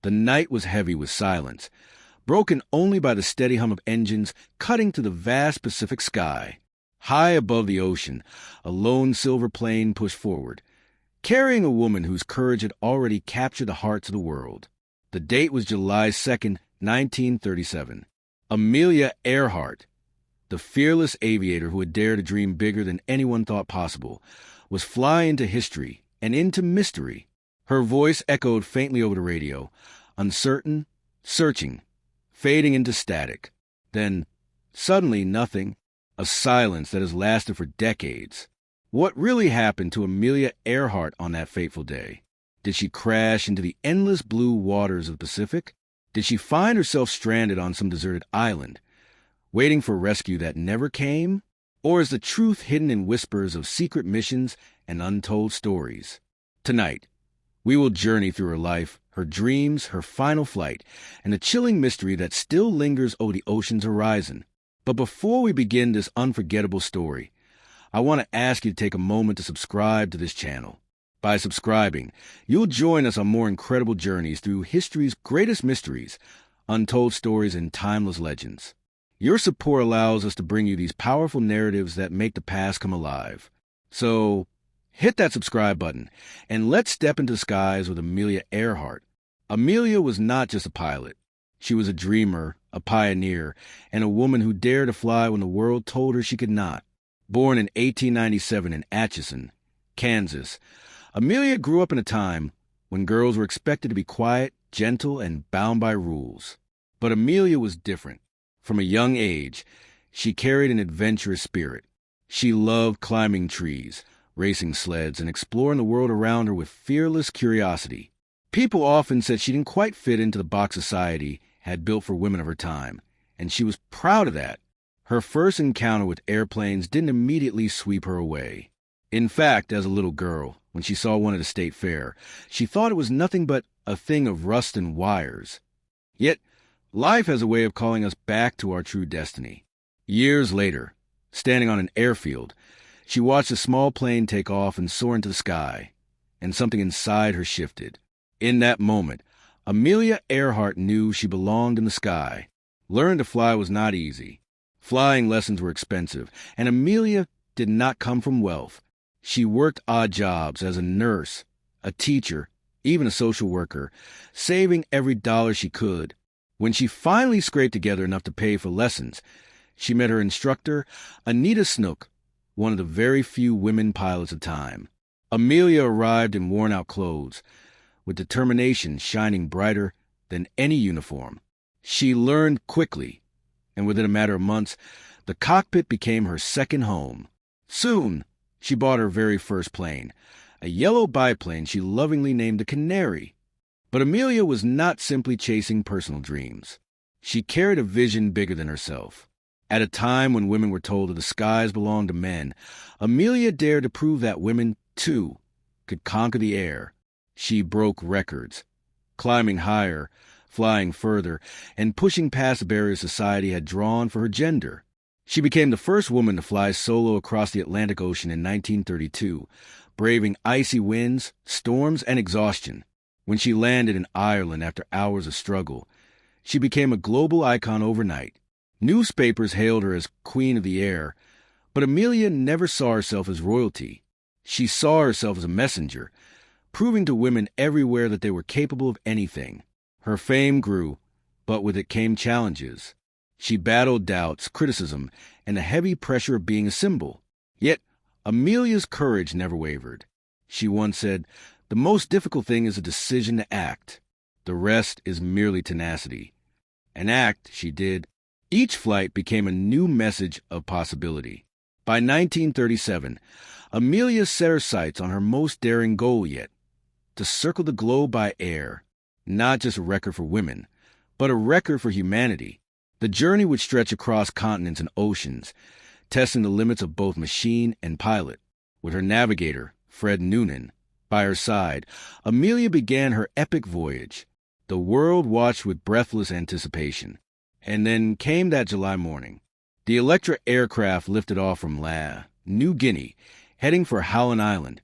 The night was heavy with silence, broken only by the steady hum of engines cutting through the vast Pacific sky. High above the ocean, a lone silver plane pushed forward, carrying a woman whose courage had already captured the hearts of the world. The date was July 2nd, 1937. Amelia Earhart, the fearless aviator who had dared to dream bigger than anyone thought possible, was flying into history and into mystery. Her voice echoed faintly over the radio, uncertain, searching, fading into static. Then, suddenly, nothing, a silence that has lasted for decades. What really happened to Amelia Earhart on that fateful day? Did she crash into the endless blue waters of the Pacific? Did she find herself stranded on some deserted island, waiting for rescue that never came? Or is the truth hidden in whispers of secret missions and untold stories? Tonight, we will journey through her life, her dreams, her final flight, and the chilling mystery that still lingers over the ocean's horizon. But before we begin this unforgettable story, I want to ask you to take a moment to subscribe to this channel. By subscribing, you'll join us on more incredible journeys through history's greatest mysteries, untold stories, and timeless legends. Your support allows us to bring you these powerful narratives that make the past come alive. So, hit that subscribe button, and let's step into the skies with Amelia Earhart. Amelia was not just a pilot. She was a dreamer, a pioneer, and a woman who dared to fly when the world told her she could not. Born in 1897 in Atchison, Kansas, Amelia grew up in a time when girls were expected to be quiet, gentle, and bound by rules. But Amelia was different. From a young age, she carried an adventurous spirit. She loved climbing trees, racing sleds, and exploring the world around her with fearless curiosity. People often said she didn't quite fit into the box society had built for women of her time, and she was proud of that. Her first encounter with airplanes didn't immediately sweep her away. In fact, as a little girl, when she saw one at a state fair, she thought it was nothing but a thing of rust and wires. Yet, life has a way of calling us back to our true destiny. Years later, standing on an airfield, she watched a small plane take off and soar into the sky, and something inside her shifted. In that moment, Amelia Earhart knew she belonged in the sky. Learning to fly was not easy. Flying lessons were expensive, and Amelia did not come from wealth. She worked odd jobs as a nurse, a teacher, even a social worker, saving every dollar she could. When she finally scraped together enough to pay for lessons, she met her instructor, Anita Snook, one of the very few women pilots of time. Amelia arrived in worn-out clothes, with determination shining brighter than any uniform. She learned quickly, and within a matter of months, the cockpit became her second home. Soon, she bought her very first plane, a yellow biplane she lovingly named the Canary. But Amelia was not simply chasing personal dreams. She carried a vision bigger than herself. At a time when women were told that the skies belonged to men, Amelia dared to prove that women, too, could conquer the air. She broke records, climbing higher, flying further, and pushing past the barriers society had drawn for her gender. She became the first woman to fly solo across the Atlantic Ocean in 1932, braving icy winds, storms, and exhaustion. When she landed in Ireland after hours of struggle, she became a global icon overnight. Newspapers hailed her as Queen of the Air, but Amelia never saw herself as royalty. She saw herself as a messenger, proving to women everywhere that they were capable of anything. Her fame grew, but with it came challenges. She battled doubts, criticism, and the heavy pressure of being a symbol. Yet, Amelia's courage never wavered. She once said, "The most difficult thing is a decision to act. The rest is merely tenacity." And act she did. Each flight became a new message of possibility. By 1937, Amelia set her sights on her most daring goal yet, to circle the globe by air. Not just a record for women, but a record for humanity. The journey would stretch across continents and oceans, testing the limits of both machine and pilot. With her navigator, Fred Noonan, by her side, Amelia began her epic voyage. The world watched with breathless anticipation. And then came that July morning. The Electra aircraft lifted off from New Guinea, heading for Howland Island,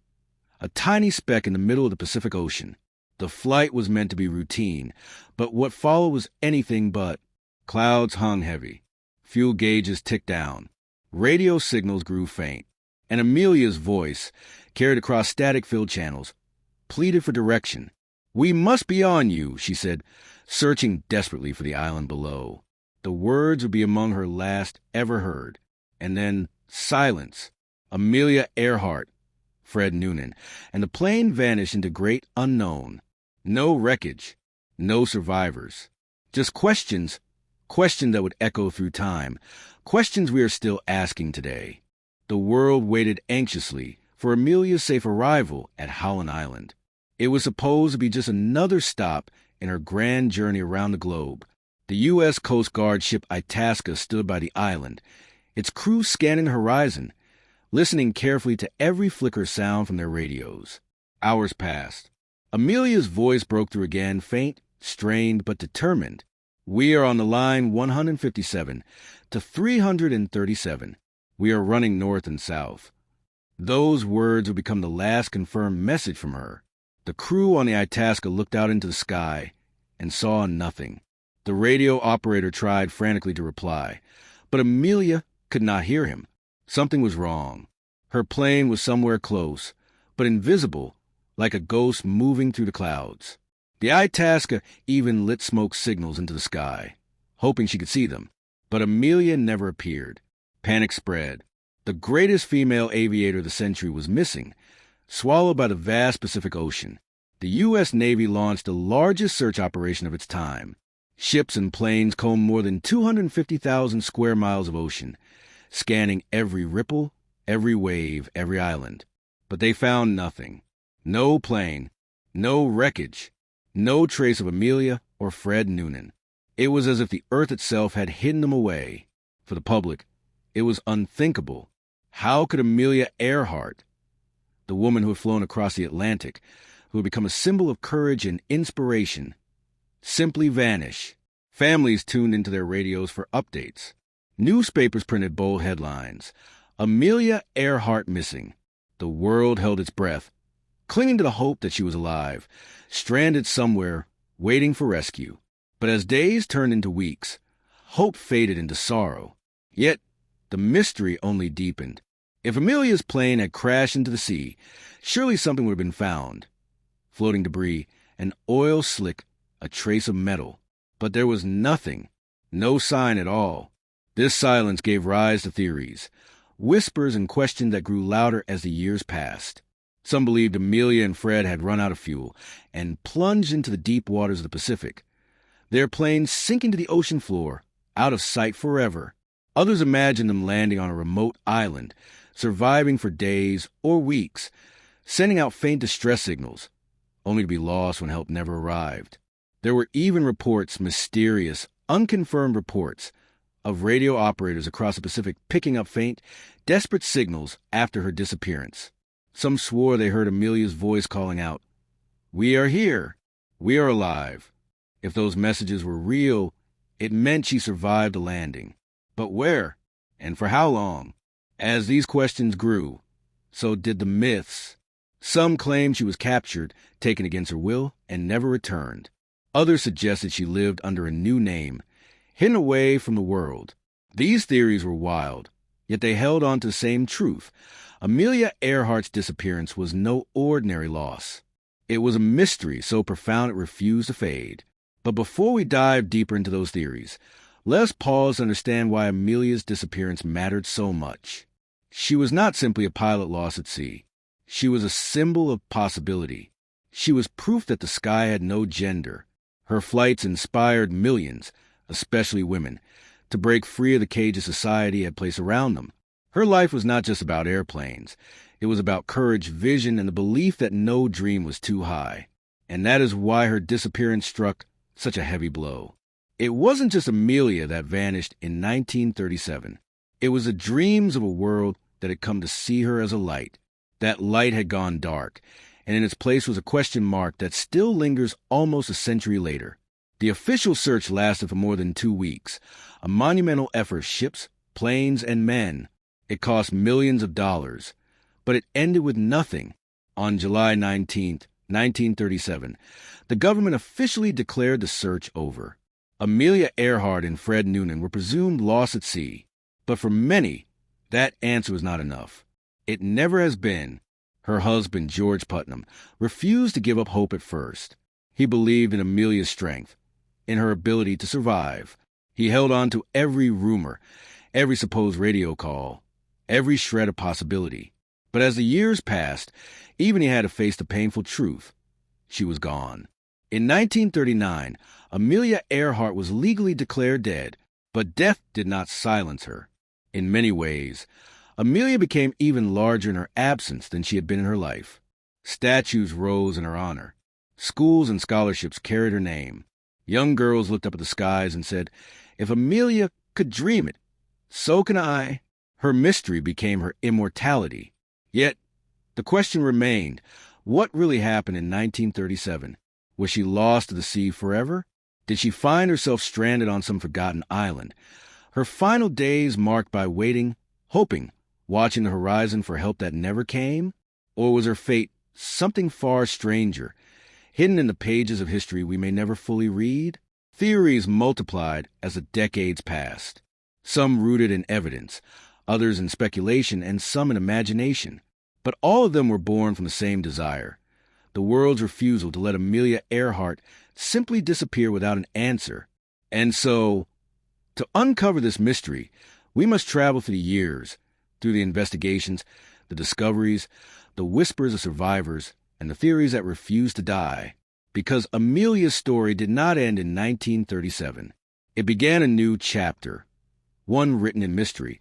a tiny speck in the middle of the Pacific Ocean. The flight was meant to be routine, but what followed was anything but. Clouds hung heavy. Fuel gauges ticked down. Radio signals grew faint. And Amelia's voice, carried across static-filled channels, pleaded for direction. "We must be on you," she said, searching desperately for the island below. The words would be among her last ever heard. And then silence. Amelia Earhart, Fred Noonan, and the plane vanished into great unknown. No wreckage, no survivors. Just questions that would echo through time, questions we are still asking today. The world waited anxiously for Amelia's safe arrival at Howland Island. It was supposed to be just another stop in her grand journey around the globe. The U.S. Coast Guard ship Itasca stood by the island, its crew scanning the horizon, listening carefully to every flicker sound from their radios. Hours passed. Amelia's voice broke through again, faint, strained, but determined. "We are on the line 157 to 337. We are running north and south." Those words would become the last confirmed message from her. The crew on the Itasca looked out into the sky and saw nothing. The radio operator tried frantically to reply, but Amelia could not hear him. Something was wrong. Her plane was somewhere close, but invisible, like a ghost moving through the clouds. The Itasca even lit smoke signals into the sky, hoping she could see them. But Amelia never appeared. Panic spread. The greatest female aviator of the century was missing, swallowed by the vast Pacific Ocean. The U.S. Navy launched the largest search operation of its time. Ships and planes combed more than 250,000 square miles of ocean, scanning every ripple, every wave, every island. But they found nothing. No plane, no wreckage, no trace of Amelia or Fred Noonan. It was as if the earth itself had hidden them away. For the public, it was unthinkable. How could Amelia Earhart, the woman who had flown across the Atlantic, who had become a symbol of courage and inspiration, simply vanish? Families tuned into their radios for updates. Newspapers printed bold headlines. "Amelia Earhart missing." The world held its breath, clinging to the hope that she was alive, stranded somewhere, waiting for rescue. But as days turned into weeks, hope faded into sorrow. Yet the mystery only deepened. If Amelia's plane had crashed into the sea, surely something would have been found. Floating debris, an oil slick, a trace of metal. But there was nothing, no sign at all. This silence gave rise to theories, whispers and questions that grew louder as the years passed. Some believed Amelia and Fred had run out of fuel and plunged into the deep waters of the Pacific, their plane sinking to the ocean floor, out of sight forever. Others imagined them landing on a remote island, surviving for days or weeks, sending out faint distress signals, only to be lost when help never arrived. There were even reports, mysterious, unconfirmed reports, of radio operators across the Pacific picking up faint, desperate signals after her disappearance. Some swore they heard Amelia's voice calling out, "We are here. We are alive." If those messages were real, it meant she survived the landing. But where? And for how long? As these questions grew, so did the myths. Some claimed she was captured, taken against her will, and never returned. Others suggested she lived under a new name, hidden away from the world. These theories were wild, yet they held on to the same truth. Amelia Earhart's disappearance was no ordinary loss. It was a mystery so profound it refused to fade. But before we dive deeper into those theories, let us pause to understand why Amelia's disappearance mattered so much. She was not simply a pilot lost at sea. She was a symbol of possibility. She was proof that the sky had no gender. Her flights inspired millions, especially women, to break free of the cages society had placed around them. Her life was not just about airplanes. It was about courage, vision, and the belief that no dream was too high. And that is why her disappearance struck such a heavy blow. It wasn't just Amelia that vanished in 1937. It was the dreams of a world that had come to see her as a light. That light had gone dark, and in its place was a question mark that still lingers almost a century later. The official search lasted for more than 2 weeks, a monumental effort of ships, planes, and men. It cost millions of dollars, but it ended with nothing. On July 19, 1937. The government officially declared the search over. Amelia Earhart and Fred Noonan were presumed lost at sea, but for many, that answer was not enough. It never has been. Her husband, George Putnam, refused to give up hope at first. He believed in Amelia's strength, in her ability to survive. He held on to every rumor, every supposed radio call, every shred of possibility. But as the years passed, even he had to face the painful truth. She was gone. In 1939, Amelia Earhart was legally declared dead, but death did not silence her. In many ways, Amelia became even larger in her absence than she had been in her life. Statues rose in her honor. Schools and scholarships carried her name. Young girls looked up at the skies and said, "If Amelia could dream it, so can I." Her mystery became her immortality. Yet, the question remained, what really happened in 1937? Was she lost to the sea forever? Did she find herself stranded on some forgotten island? Her final days marked by waiting, hoping, watching the horizon for help that never came? Or was her fate something far stranger, hidden in the pages of history we may never fully read? Theories multiplied as the decades passed, some rooted in evidence, others in speculation, and some in imagination. But all of them were born from the same desire: the world's refusal to let Amelia Earhart simply disappear without an answer. And so, to uncover this mystery, we must travel through the years, through the investigations, the discoveries, the whispers of survivors, and the theories that refuse to die. Because Amelia's story did not end in 1937. It began a new chapter, one written in mystery,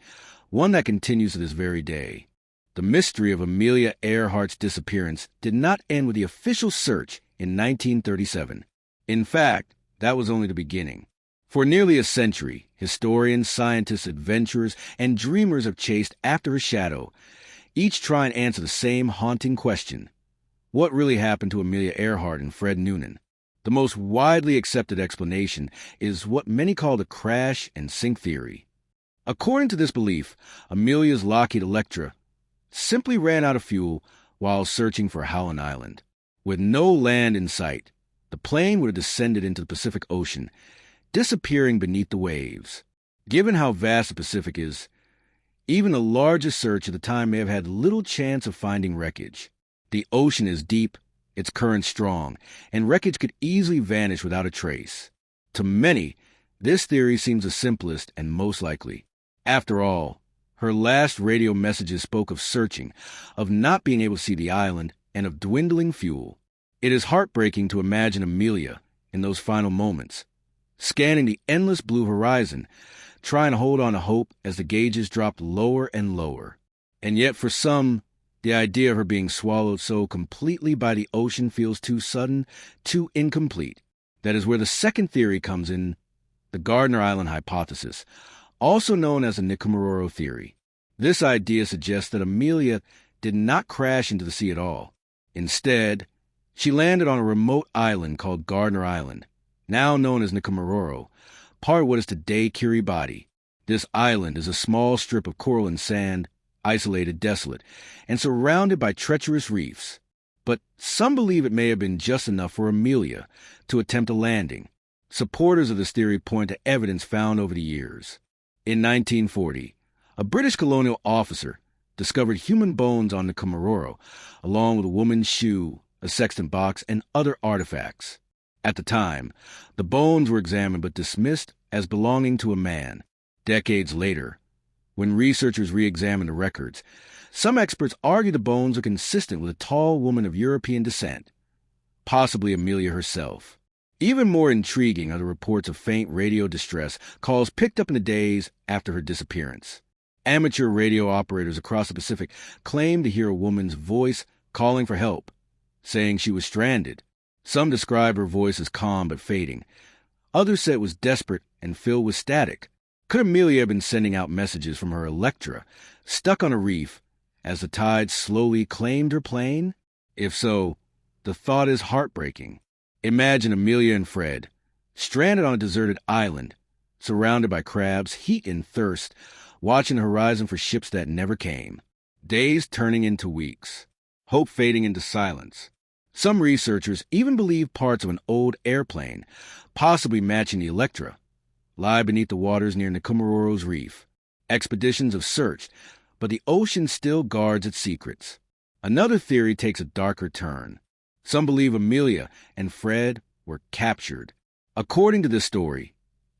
one that continues to this very day. The mystery of Amelia Earhart's disappearance did not end with the official search in 1937. In fact, that was only the beginning. For nearly a century, historians, scientists, adventurers, and dreamers have chased after her shadow, each trying to answer the same haunting question: what really happened to Amelia Earhart and Fred Noonan? The most widely accepted explanation is what many call the crash and sink theory. According to this belief, Amelia's Lockheed Electra simply ran out of fuel while searching for Howland Island. With no land in sight, the plane would have descended into the Pacific Ocean, disappearing beneath the waves. Given how vast the Pacific is, even the largest search at the time may have had little chance of finding wreckage. The ocean is deep, its current strong, and wreckage could easily vanish without a trace. To many, this theory seems the simplest and most likely. After all, her last radio messages spoke of searching, of not being able to see the island, and of dwindling fuel. It is heartbreaking to imagine Amelia, in those final moments, scanning the endless blue horizon, trying to hold on to hope as the gauges dropped lower and lower. And yet for some, the idea of her being swallowed so completely by the ocean feels too sudden, too incomplete. That is where the second theory comes in, the Gardner Island hypothesis, also known as the Nikumaroro theory. This idea suggests that Amelia did not crash into the sea at all. Instead, she landed on a remote island called Gardner Island, now known as Nikumaroro, part of what is today Kiribati. This island is a small strip of coral and sand, isolated, desolate, and surrounded by treacherous reefs. But some believe it may have been just enough for Amelia to attempt a landing. Supporters of this theory point to evidence found over the years. In 1940, a British colonial officer discovered human bones on Nikumaroro, along with a woman's shoe, a sextant box, and other artifacts. At the time, the bones were examined but dismissed as belonging to a man. Decades later, when researchers re-examined the records, some experts argue the bones are consistent with a tall woman of European descent, possibly Amelia herself. Even more intriguing are the reports of faint radio distress calls picked up in the days after her disappearance. Amateur radio operators across the Pacific claimed to hear a woman's voice calling for help, saying she was stranded. Some described her voice as calm but fading. Others said it was desperate and filled with static. Could Amelia have been sending out messages from her Electra, stuck on a reef, as the tide slowly claimed her plane? If so, the thought is heartbreaking. Imagine Amelia and Fred, stranded on a deserted island, surrounded by crabs, heat and thirst, watching the horizon for ships that never came. Days turning into weeks, hope fading into silence. Some researchers even believe parts of an old airplane, possibly matching the Electra, lie beneath the waters near Nikumaroro's reef. Expeditions have searched, but the ocean still guards its secrets. Another theory takes a darker turn. Some believe Amelia and Fred were captured. According to this story,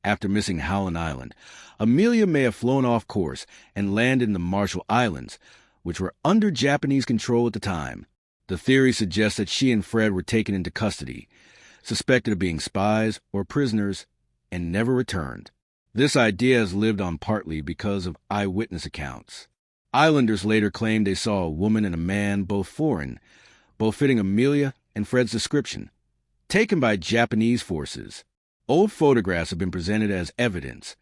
after missing Howland Island, Amelia may have flown off course and landed in the Marshall Islands, which were under Japanese control at the time. The theory suggests that she and Fred were taken into custody, suspected of being spies or prisoners, and never returned. This idea has lived on partly because of eyewitness accounts. Islanders later claimed they saw a woman and a man, both foreign, both fitting Amelia and Fred's description, taken by Japanese forces. Old photographs have been presented as evidence,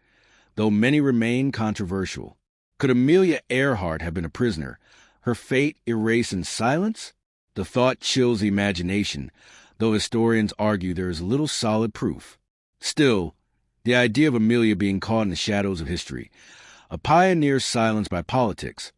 though many remain controversial. Could Amelia Earhart have been a prisoner, her fate erased in silence? The thought chills the imagination, though historians argue there is little solid proof. Still, the idea of Amelia being caught in the shadows of history, a pioneer silenced by politics,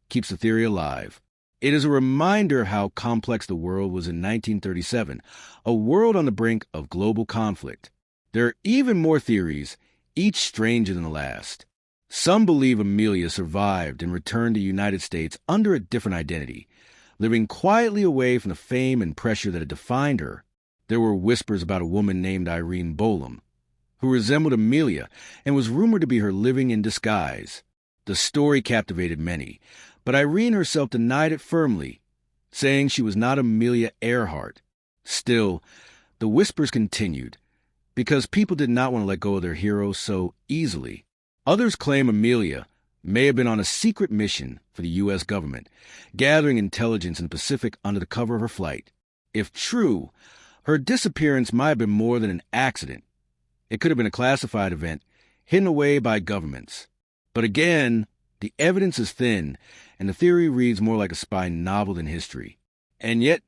keeps the theory alive. It is a reminder of how complex the world was in 1937, a world on the brink of global conflict. There are even more theories, each stranger than the last. Some believe Amelia survived and returned to the United States under a different identity, living quietly away from the fame and pressure that had defined her. There were whispers about a woman named Irene Bolam, who resembled Amelia and was rumored to be her living in disguise. The story captivated many, but Irene herself denied it firmly, saying she was not Amelia Earhart. Still, the whispers continued, because people did not want to let go of their hero so easily. Others claim Amelia may have been on a secret mission for the U.S. government, gathering intelligence in the Pacific under the cover of her flight. If true, her disappearance might have been more than an accident. It could have been a classified event, hidden away by governments. But again, the evidence is thin, and the theory reads more like a spy novel than history. And yet,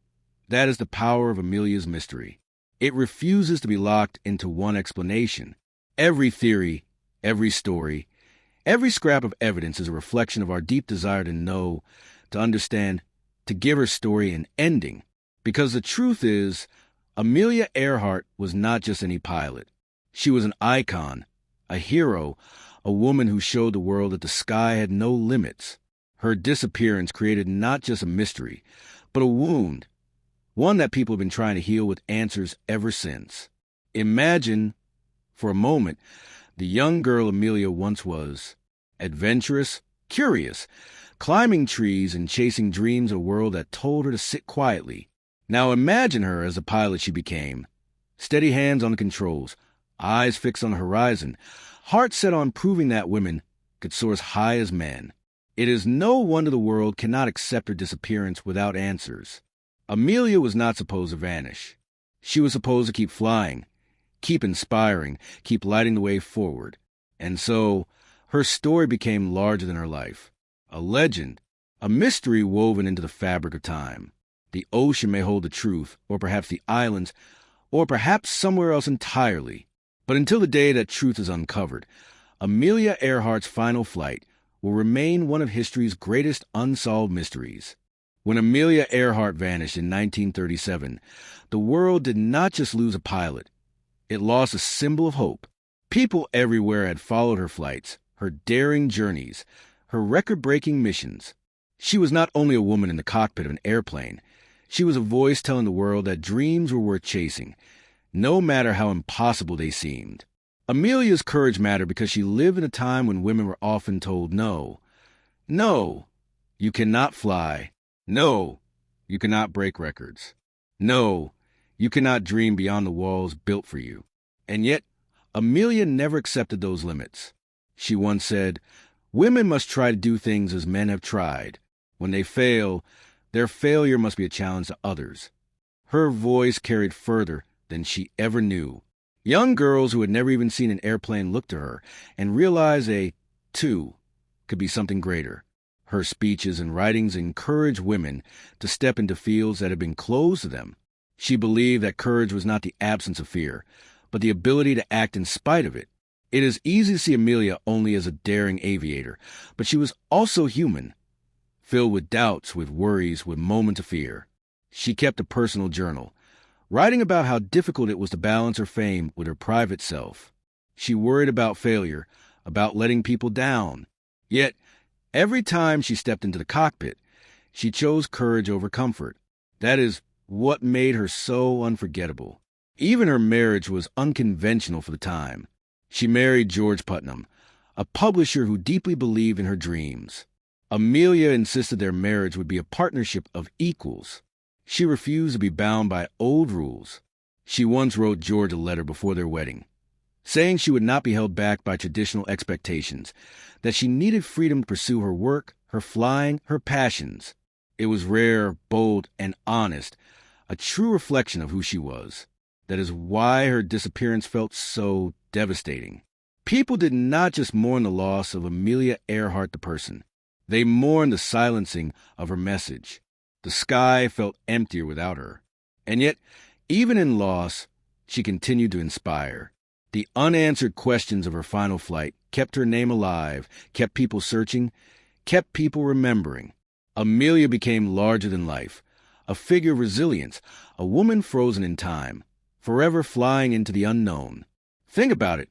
that is the power of Amelia's mystery. It refuses to be locked into one explanation. Every theory, every story, every scrap of evidence is a reflection of our deep desire to know, to understand, to give her story an ending. Because the truth is, Amelia Earhart was not just any pilot. She was an icon, a hero, a woman who showed the world that the sky had no limits. Her disappearance created not just a mystery, but a wound, one that people have been trying to heal with answers ever since. Imagine, for a moment, the young girl Amelia once was, adventurous, curious, climbing trees and chasing dreams of a world that told her to sit quietly. Now imagine her as the pilot she became, steady hands on the controls, eyes fixed on the horizon, heart set on proving that women could soar as high as men. It is no wonder the world cannot accept her disappearance without answers. Amelia was not supposed to vanish. She was supposed to keep flying, keep inspiring, keep lighting the way forward. And so, her story became larger than her life. A legend, a mystery woven into the fabric of time. The ocean may hold the truth, or perhaps the islands, or perhaps somewhere else entirely. But until the day that truth is uncovered, Amelia Earhart's final flight will remain one of history's greatest unsolved mysteries. When Amelia Earhart vanished in 1937, the world did not just lose a pilot. It lost a symbol of hope. People everywhere had followed her flights, her daring journeys, her record-breaking missions. She was not only a woman in the cockpit of an airplane, she was a voice telling the world that dreams were worth chasing, no matter how impossible they seemed. Amelia's courage mattered because she lived in a time when women were often told no. No, you cannot fly. No, you cannot break records. No, you cannot dream beyond the walls built for you. And yet, Amelia never accepted those limits. She once said, "Women must try to do things as men have tried. When they fail, their failure must be a challenge to others." Her voice carried further than she ever knew. Young girls who had never even seen an airplane looked to her and realized a, too, could be something greater. Her speeches and writings encouraged women to step into fields that had been closed to them. She believed that courage was not the absence of fear, but the ability to act in spite of it. It is easy to see Amelia only as a daring aviator, but she was also human, filled with doubts, with worries, with moments of fear. She kept a personal journal, writing about how difficult it was to balance her fame with her private self. She worried about failure, about letting people down. Yet, every time she stepped into the cockpit, she chose courage over comfort. That is what made her so unforgettable. Even her marriage was unconventional for the time. She married George Putnam, a publisher who deeply believed in her dreams. Amelia insisted their marriage would be a partnership of equals. She refused to be bound by old rules. She once wrote George a letter before their wedding, saying she would not be held back by traditional expectations, that she needed freedom to pursue her work, her flying, her passions. It was rare, bold, and honest, a true reflection of who she was. That is why her disappearance felt so devastating. People did not just mourn the loss of Amelia Earhart the person. They mourned the silencing of her message. The sky felt emptier without her. And yet, even in loss, she continued to inspire. The unanswered questions of her final flight kept her name alive, kept people searching, kept people remembering. Amelia became larger than life, a figure of resilience, a woman frozen in time, forever flying into the unknown. Think about it.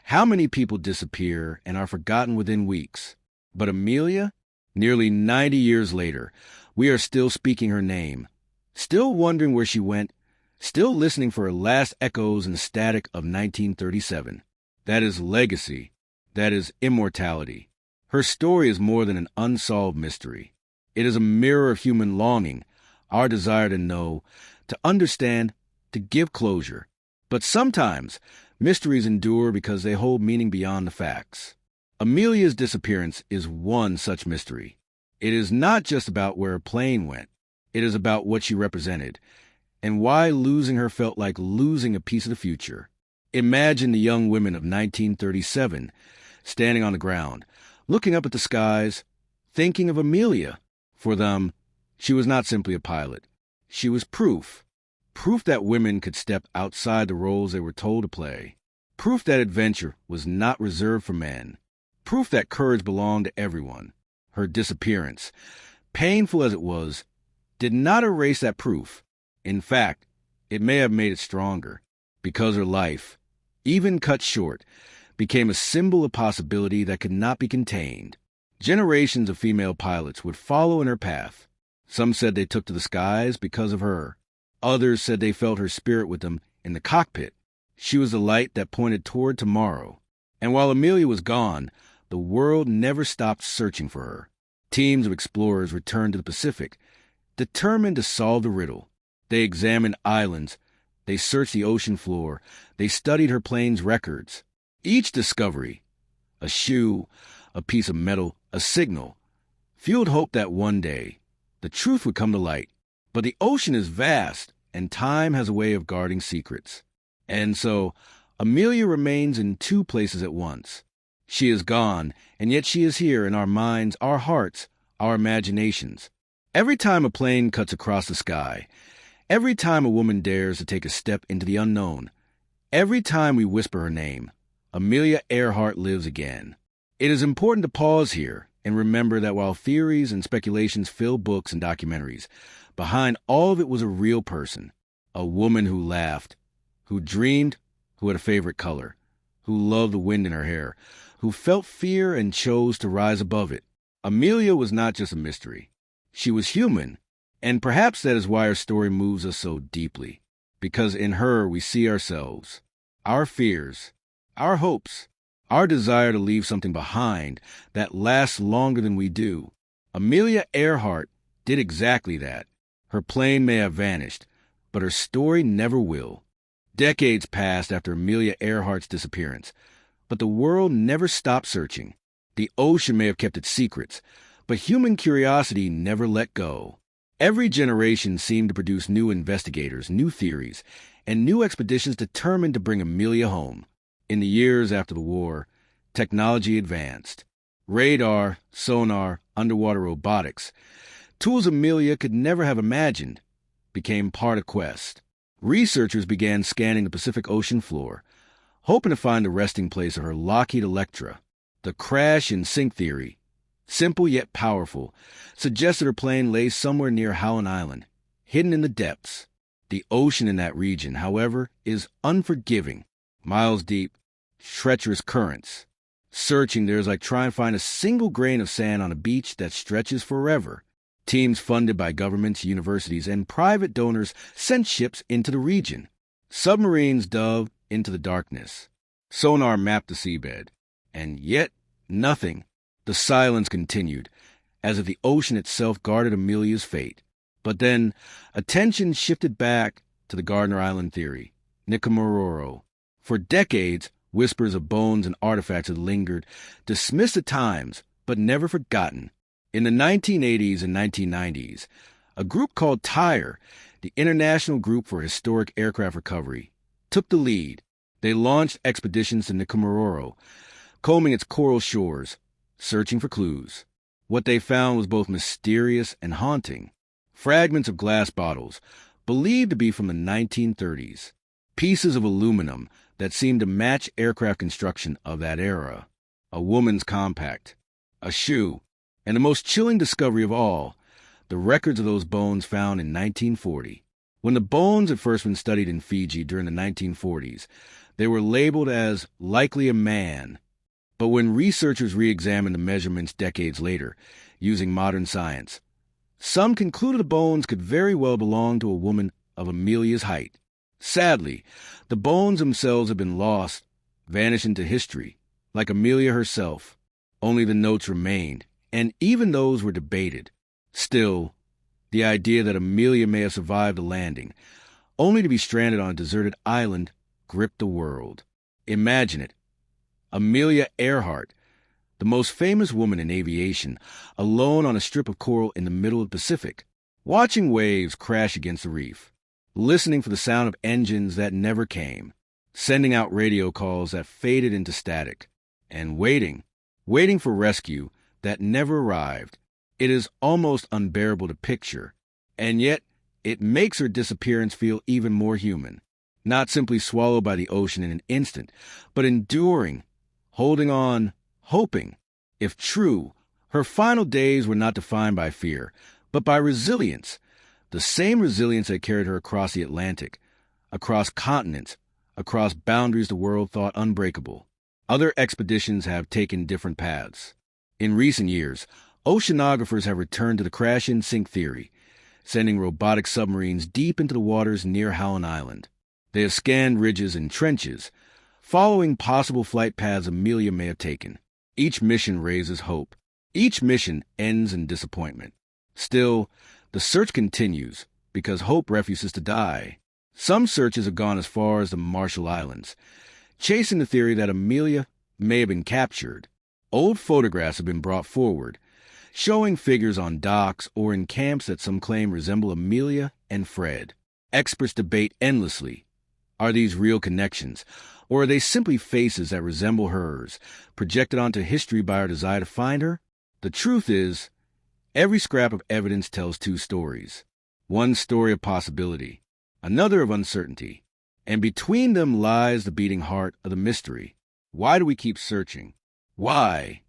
How many people disappear and are forgotten within weeks? But Amelia, nearly 90 years later, we are still speaking her name, still wondering where she went, still listening for her last echoes in the static of 1937. That is legacy. That is immortality. Her story is more than an unsolved mystery. It is a mirror of human longing, our desire to know, to understand, to give closure. But sometimes, mysteries endure because they hold meaning beyond the facts. Amelia's disappearance is one such mystery. It is not just about where her plane went. It is about what she represented, and why losing her felt like losing a piece of the future. Imagine the young women of 1937, standing on the ground, looking up at the skies, thinking of Amelia. For them, she was not simply a pilot. She was proof. Proof that women could step outside the roles they were told to play. Proof that adventure was not reserved for men. Proof that courage belonged to everyone. Her disappearance, painful as it was, did not erase that proof. In fact, it may have made it stronger, because her life, even cut short, became a symbol of possibility that could not be contained. Generations of female pilots would follow in her path. Some said they took to the skies because of her. Others said they felt her spirit with them in the cockpit. She was the light that pointed toward tomorrow. And while Amelia was gone, the world never stopped searching for her. Teams of explorers returned to the Pacific, determined to solve the riddle. They examined islands. They searched the ocean floor. They studied her plane's records. Each discovery, a shoe, a piece of metal, a signal, fueled hope that one day the truth would come to light. But the ocean is vast, and time has a way of guarding secrets. And so, Amelia remains in two places at once. She is gone, and yet she is here in our minds, our hearts, our imaginations. Every time a plane cuts across the sky, every time a woman dares to take a step into the unknown, every time we whisper her name, Amelia Earhart lives again. It is important to pause here and remember that while theories and speculations fill books and documentaries, behind all of it was a real person, a woman who laughed, who dreamed, who had a favorite color, who loved the wind in her hair, who felt fear and chose to rise above it. Amelia was not just a mystery. She was human, and perhaps that is why her story moves us so deeply, because in her we see ourselves, our fears, our hopes, our desire to leave something behind that lasts longer than we do. Amelia Earhart did exactly that. Her plane may have vanished, but her story never will. Decades passed after Amelia Earhart's disappearance, but the world never stopped searching. The ocean may have kept its secrets, but human curiosity never let go. Every generation seemed to produce new investigators, new theories, and new expeditions determined to bring Amelia home. In the years after the war, technology advanced. Radar, sonar, underwater robotics, tools Amelia could never have imagined, became part of quest. Researchers began scanning the Pacific Ocean floor, hoping to find the resting place of her Lockheed Electra. The crash and sink theory, simple yet powerful, suggested her plane lay somewhere near Howland, hidden in the depths. The ocean in that region, however, is unforgiving. Miles deep, treacherous currents. Searching there is like trying to find a single grain of sand on a beach that stretches forever. Teams funded by governments, universities, and private donors sent ships into the region. Submarines dove into the darkness. Sonar mapped the seabed. And yet, nothing. The silence continued, as if the ocean itself guarded Amelia's fate. But then, attention shifted back to the Gardner Island theory, Nikumaroro. For decades, whispers of bones and artifacts had lingered, dismissed at times, but never forgotten. In the 1980s and 1990s, a group called TIRE, the International Group for Historic Aircraft Recovery, took the lead. They launched expeditions to Nikumaroro, combing its coral shores, searching for clues. What they found was both mysterious and haunting. Fragments of glass bottles, believed to be from the 1930s. Pieces of aluminum that seemed to match aircraft construction of that era. A woman's compact. A shoe. And the most chilling discovery of all, the records of those bones found in 1940. When the bones had first been studied in Fiji during the 1940s, they were labeled as likely a man. But when researchers re-examined the measurements decades later, using modern science, some concluded the bones could very well belong to a woman of Amelia's height. Sadly, the bones themselves have been lost, vanished into history, like Amelia herself. Only the notes remained, and even those were debated. Still, the idea that Amelia may have survived the landing, only to be stranded on a deserted island, gripped the world. Imagine it. Amelia Earhart, the most famous woman in aviation, alone on a strip of coral in the middle of the Pacific, watching waves crash against the reef, listening for the sound of engines that never came, sending out radio calls that faded into static, and waiting for rescue that never arrived. It is almost unbearable to picture, and yet it makes her disappearance feel even more human. Not simply swallowed by the ocean in an instant, but enduring, holding on, hoping. If true, her final days were not defined by fear, but by resilience. The same resilience that carried her across the Atlantic, across continents, across boundaries the world thought unbreakable. Other expeditions have taken different paths. In recent years, oceanographers have returned to the crash-and-sink theory, sending robotic submarines deep into the waters near Howland Island. They have scanned ridges and trenches, following possible flight paths Amelia may have taken. Each mission raises hope. Each mission ends in disappointment. Still, the search continues because hope refuses to die. Some searches have gone as far as the Marshall Islands, chasing the theory that Amelia may have been captured. Old photographs have been brought forward, showing figures on docks or in camps that some claim resemble Amelia and Fred. Experts debate endlessly. Are these real connections, or are they simply faces that resemble hers, projected onto history by our desire to find her? The truth is, every scrap of evidence tells two stories. One story of possibility, another of uncertainty. And between them lies the beating heart of the mystery. Why do we keep searching? Why?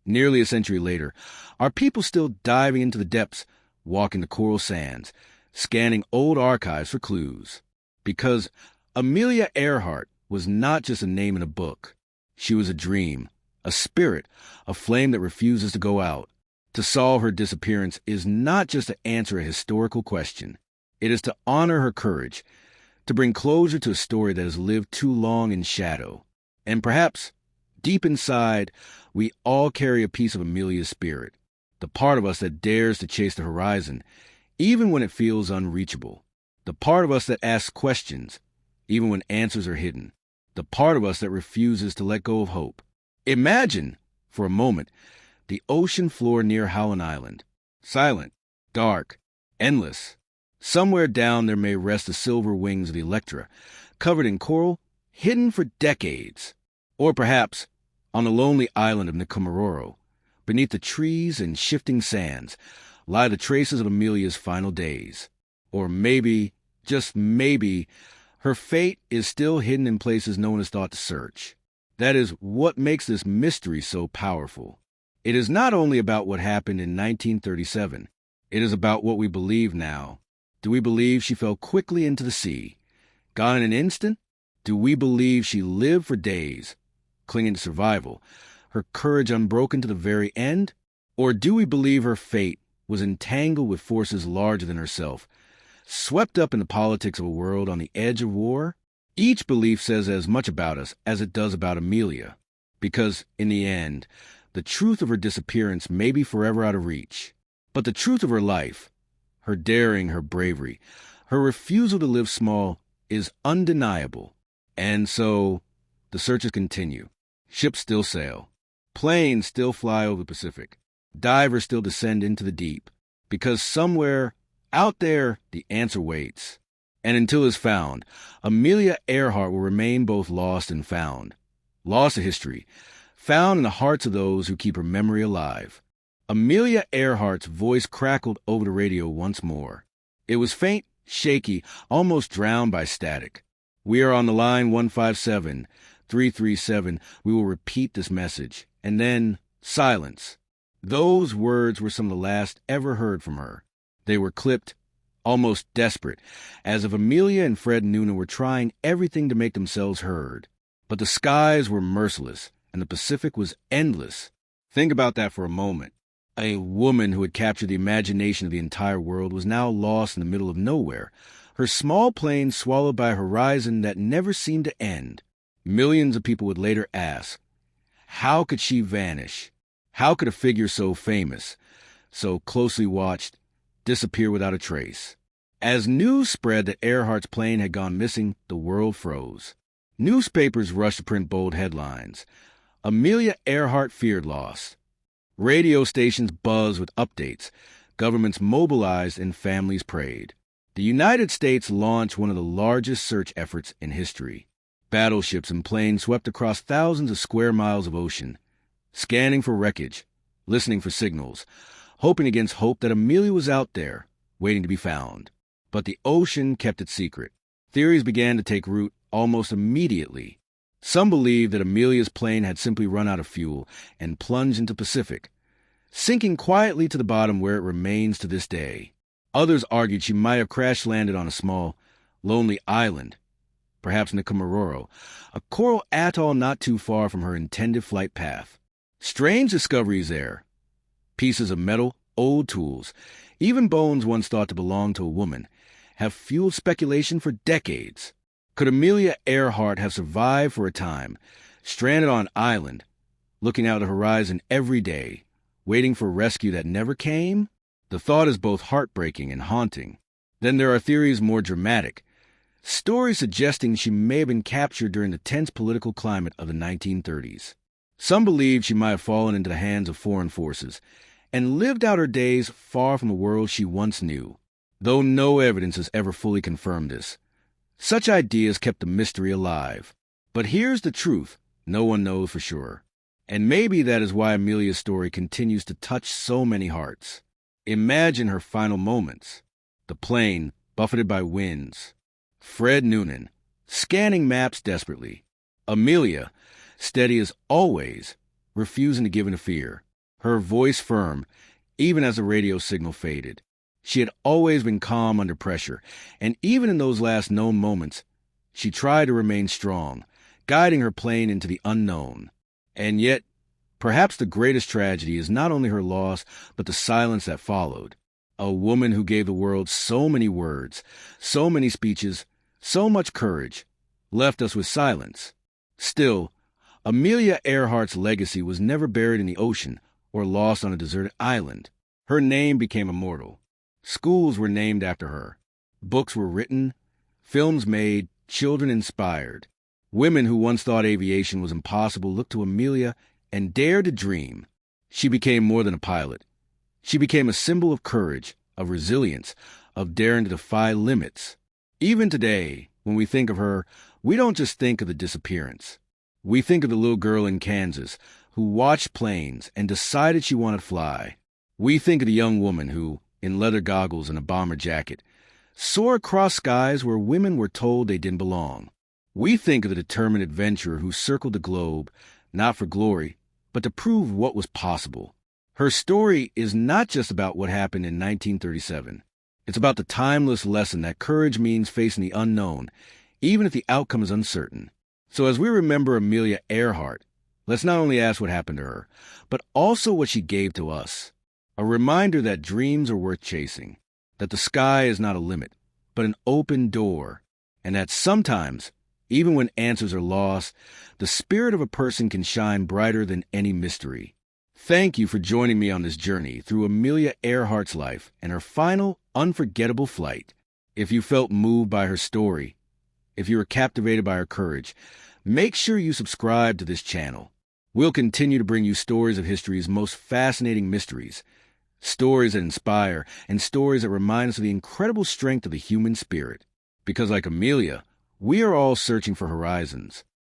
Nearly a century later, are people still diving into the depths, walking the coral sands, scanning old archives for clues? Because Amelia Earhart was not just a name in a book. She was a dream, a spirit, a flame that refuses to go out. To solve her disappearance is not just to answer a historical question. It is to honor her courage, to bring closure to a story that has lived too long in shadow. And perhaps, deep inside, we all carry a piece of Amelia's spirit, the part of us that dares to chase the horizon, even when it feels unreachable. The part of us that asks questions, even when answers are hidden. The part of us that refuses to let go of hope. Imagine, for a moment, the ocean floor near Howland Island. Silent, dark, endless. Somewhere down there may rest the silver wings of the Electra, covered in coral, hidden for decades. Or perhaps, on the lonely island of Nikumaroro, beneath the trees and shifting sands, lie the traces of Amelia's final days. Or maybe, just maybe, her fate is still hidden in places no one has thought to search. That is what makes this mystery so powerful. It is not only about what happened in 1937. It is about what we believe now. Do we believe she fell quickly into the sea? Gone in an instant? Do we believe she lived for days, clinging to survival, her courage unbroken to the very end? Or do we believe her fate was entangled with forces larger than herself, swept up in the politics of a world on the edge of war? Each belief says as much about us as it does about Amelia, because, in the end, the truth of her disappearance may be forever out of reach. But the truth of her life, her daring, her bravery, her refusal to live small, is undeniable. And so, the searches continue. Ships still sail. Planes still fly over the Pacific. Divers still descend into the deep. Because somewhere out there, the answer waits. And until it's found, Amelia Earhart will remain both lost and found. Lost to history, found in the hearts of those who keep her memory alive. Amelia Earhart's voice crackled over the radio once more. It was faint, shaky, almost drowned by static. We are on the line 157-337. We will repeat this message. And then, silence. Those words were some of the last ever heard from her. They were clipped, almost desperate, as if Amelia and Fred Noonan were trying everything to make themselves heard. But the skies were merciless, and the Pacific was endless. Think about that for a moment. A woman who had captured the imagination of the entire world was now lost in the middle of nowhere, her small plane swallowed by a horizon that never seemed to end. Millions of people would later ask, how could she vanish? How could a figure so famous, so closely watched, disappear without a trace? As news spread that Earhart's plane had gone missing, the world froze. Newspapers rushed to print bold headlines. Amelia Earhart feared loss. Radio stations buzzed with updates. Governments mobilized and families prayed. The United States launched one of the largest search efforts in history. Battleships and planes swept across thousands of square miles of ocean, scanning for wreckage, listening for signals, hoping against hope that Amelia was out there, waiting to be found. But the ocean kept it secret. Theories began to take root almost immediately. Some believed that Amelia's plane had simply run out of fuel and plunged into the Pacific, sinking quietly to the bottom where it remains to this day. Others argued she might have crash-landed on a small, lonely island, perhaps Nikumaroro, a coral atoll not too far from her intended flight path. Strange discoveries there. Pieces of metal, old tools, even bones once thought to belong to a woman, have fueled speculation for decades. Could Amelia Earhart have survived for a time, stranded on an island, looking out the horizon every day, waiting for rescue that never came? The thought is both heartbreaking and haunting. Then there are theories more dramatic, stories suggesting she may have been captured during the tense political climate of the 1930s. Some believe she might have fallen into the hands of foreign forces and lived out her days far from the world she once knew, though no evidence has ever fully confirmed this. Such ideas kept the mystery alive. But here's the truth no one knows for sure. And maybe that is why Amelia's story continues to touch so many hearts. Imagine her final moments. The plane, buffeted by winds. Fred Noonan, scanning maps desperately. Amelia, steady as always, refusing to give in to fear. Her voice firm, even as the radio signal faded. She had always been calm under pressure, and even in those last known moments, she tried to remain strong, guiding her plane into the unknown. And yet, perhaps the greatest tragedy is not only her loss, but the silence that followed. A woman who gave the world so many words, so many speeches, so much courage, left us with silence. Still, Amelia Earhart's legacy was never buried in the ocean or lost on a deserted island. Her name became immortal. Schools were named after her. Books were written, films made, children inspired. Women who once thought aviation was impossible looked to Amelia and dared to dream. She became more than a pilot. She became a symbol of courage, of resilience, of daring to defy limits. Even today, when we think of her, we don't just think of the disappearance. We think of the little girl in Kansas who watched planes and decided she wanted to fly. We think of the young woman who, in leather goggles and a bomber jacket, soared across skies where women were told they didn't belong. We think of the determined adventurer who circled the globe, not for glory, but to prove what was possible. Her story is not just about what happened in 1937. It's about the timeless lesson that courage means facing the unknown, even if the outcome is uncertain. So as we remember Amelia Earhart, let's not only ask what happened to her, but also what she gave to us. A reminder that dreams are worth chasing, that the sky is not a limit, but an open door, and that sometimes, even when answers are lost, the spirit of a person can shine brighter than any mystery. Thank you for joining me on this journey through Amelia Earhart's life and her final, unforgettable flight. If you felt moved by her story, if you were captivated by her courage, make sure you subscribe to this channel. We'll continue to bring you stories of history's most fascinating mysteries, stories that inspire, and stories that remind us of the incredible strength of the human spirit. Because like Amelia, we are all searching for horizons,